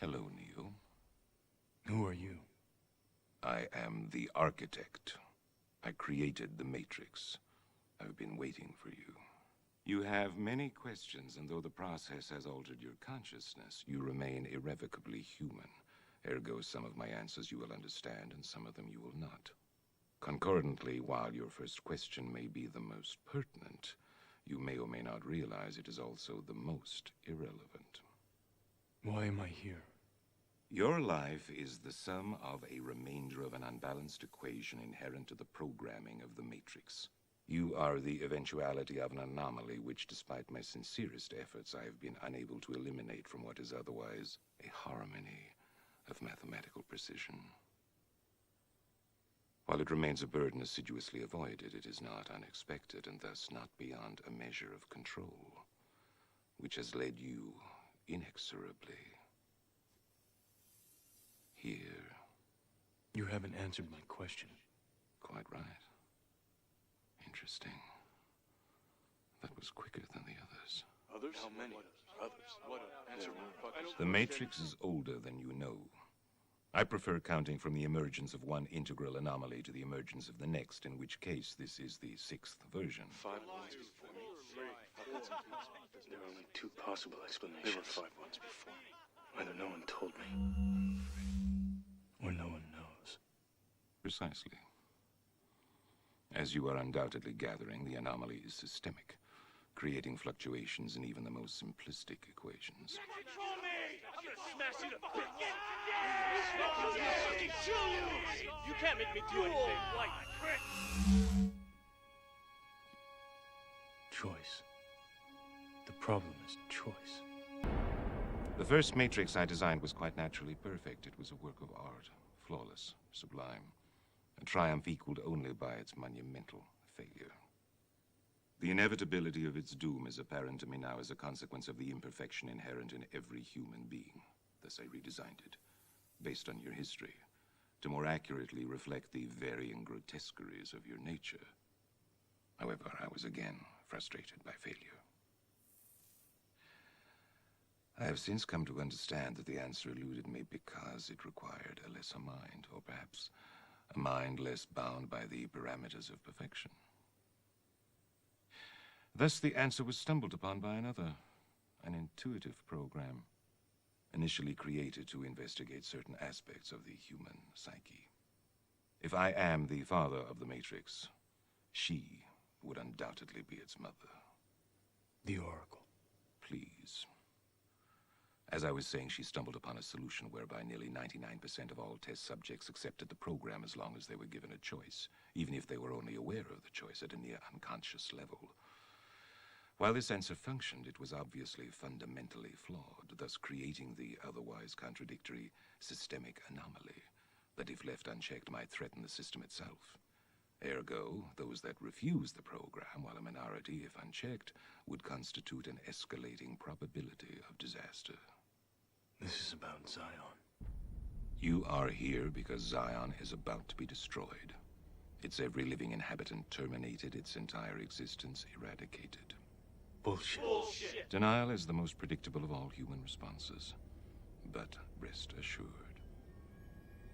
Hello, Neo. Who are you? I am the architect. I created the Matrix. I've been waiting for you. You have many questions, and though the process has altered your consciousness, you remain irrevocably human. Ergo, some of my answers you will understand, and some of them you will not. Concordantly, while your first question may be the most pertinent, you may or may not realize it is also the most irrelevant. Why am I here? Your life is the sum of a remainder of an unbalanced equation inherent to the programming of the Matrix. You are the eventuality of an anomaly which, despite my sincerest efforts, I have been unable to eliminate from what is otherwise a harmony of mathematical precision. While it remains a burden assiduously avoided, it is not unexpected, and thus not beyond a measure of control, which has led you inexorably here. You haven't answered my question. Quite right. Interesting. That was quicker than the others. Others? How many? Others. What? Answer my question. The Matrix is older than you know. I prefer counting from the emergence of one integral anomaly to the emergence of the next, in which case this is the sixth version. 5 ones before me. There are only 2 possible explanations. There were 5 ones before me. Either no one told me, or no one knows. Precisely. As you are undoubtedly gathering, the anomaly is systemic, creating fluctuations in even the most simplistic equations. Control me! I'm gonna smash you to bits! Fucking kill you! You can't make me do anything, like prick! Choice. The problem is choice. The first Matrix I designed was quite naturally perfect. It was a work of art, flawless, sublime, a triumph equaled only by its monumental failure. The inevitability of its doom is apparent to me now as a consequence of the imperfection inherent in every human being. Thus I redesigned it, based on your history, to more accurately reflect the varying grotesqueries of your nature. However, I was again frustrated by failure. I have since come to understand that the answer eluded me because it required a lesser mind, or perhaps a mind less bound by the parameters of perfection. Thus, the answer was stumbled upon by another, an intuitive program, initially created to investigate certain aspects of the human psyche. If I am the father of the Matrix, she would undoubtedly be its mother. The Oracle. Please. As I was saying, she stumbled upon a solution whereby nearly 99% of all test subjects accepted the program as long as they were given a choice, even if they were only aware of the choice at a near unconscious level. While this answer functioned, it was obviously fundamentally flawed, thus creating the otherwise contradictory systemic anomaly that, if left unchecked, might threaten the system itself. Ergo, those that refuse the program, while a minority, if unchecked, would constitute an escalating probability of disaster. This is about Zion. You are here because Zion is about to be destroyed. Its every living inhabitant terminated, its entire existence eradicated. Bullshit. Bullshit! Denial is the most predictable of all human responses. But rest assured,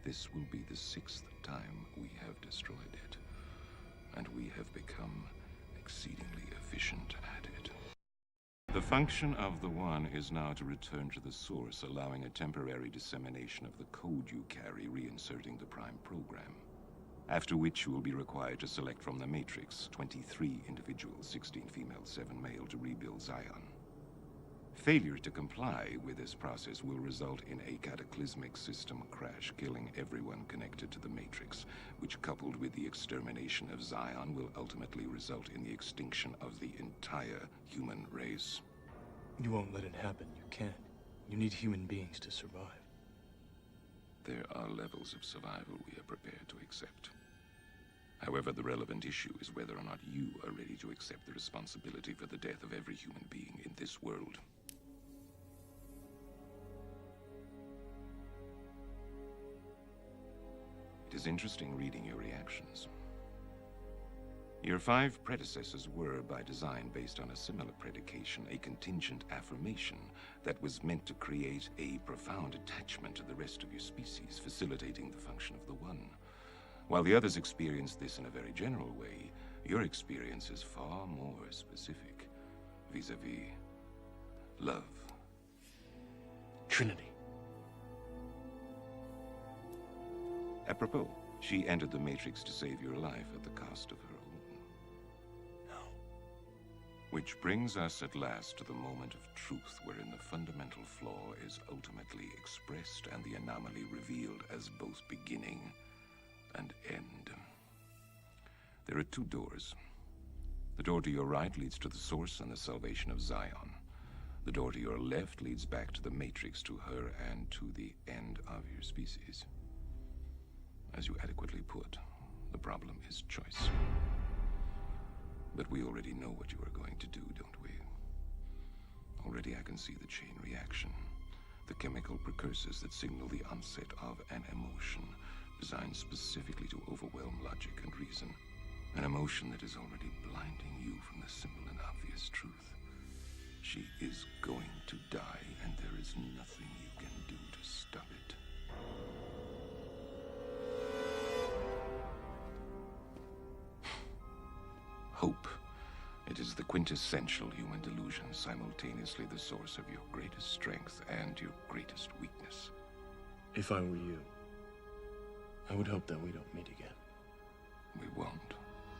this will be the 6th time we have destroyed it, and we have become exceedingly efficient at it. The function of the One is now to return to the source, allowing a temporary dissemination of the code you carry, reinserting the Prime program. After which you will be required to select from the Matrix 23 individuals, 16 female, 7 male, to rebuild Zion. Failure to comply with this process will result in a cataclysmic system crash, killing everyone connected to the Matrix, which, coupled with the extermination of Zion, will ultimately result in the extinction of the entire human race. You won't let it happen. You can't. You need human beings to survive. There are levels of survival we are prepared to accept. However, the relevant issue is whether or not you are ready to accept the responsibility for the death of every human being in this world. It is interesting reading your reactions. Your 5 predecessors were, by design, based on a similar predication, a contingent affirmation that was meant to create a profound attachment to the rest of your species, facilitating the function of the One. While the others experienced this in a very general way, your experience is far more specific, vis-a-vis love. Trinity. Apropos, she entered the Matrix to save your life at the cost of her own. No. Which brings us at last to the moment of truth, wherein the fundamental flaw is ultimately expressed and the anomaly revealed as both beginning and end. There are 2 doors. The door to your right leads to the source and the salvation of Zion. The door to your left leads back to the Matrix, to her, and to the end of your species. As you adequately put, the problem is choice. But we already know what you are going to do, don't we? Already I can see the chain reaction, the chemical precursors that signal the onset of an emotion designed specifically to overwhelm logic and reason. An emotion that is already blinding you from the simple and obvious truth. She is going to die, and there is nothing you can do to stop it. Hope. It is the quintessential human delusion, simultaneously the source of your greatest strength and your greatest weakness. If I were you, I would hope that we don't meet again. We won't.